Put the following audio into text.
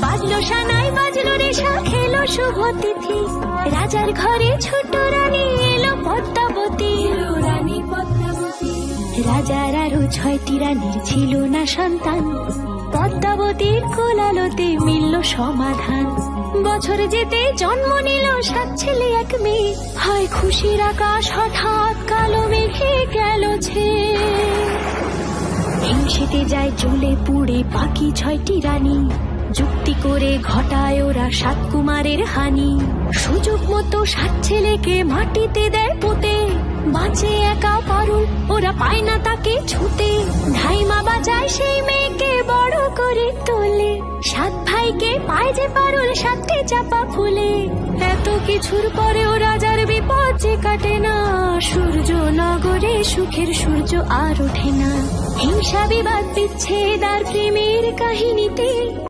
বাজলো সানাই বাজলো রেশা খেলো শুভ তিথি রাজার ঘরে ছোট রানী এলো পদ্মাবতী রাজার আরো 6টি রানীর ছিল না সন্তান পদ্মাবতীর কোলালোতে মিলল সমাধান বছর যেতে জন্ম নিল 7 ছেলে 1 মেয়ে হয় খুশির আকাশ হঠাৎ কালো মেঘে গেল ছেয়ে হিংসেতে যায় জ্বলে পুড়ে বাকি 6টি রানী যুক্তি করে ঘটায় ওরা 7 কুমারের হানি সুযোগ মতো 7 ছেলেকে মাটিতে দেয় পুঁতে বাঁচে একা পারুল ওরা পায় না তাকে ছুতে ধাইমা বাজায় সেই মেয়েকে বড় করে তোলে 7 ভাইকে পায় যে পারুল 7টে চাপা ফুলে এত কিছুর পরেও রাজার বিপদ যে কাটে না সূর্য নগরে সুখের সূর্য আর ওঠে না হিংসা বিবাদ বিচ্ছেদ আর প্রেমের কাহিনীতে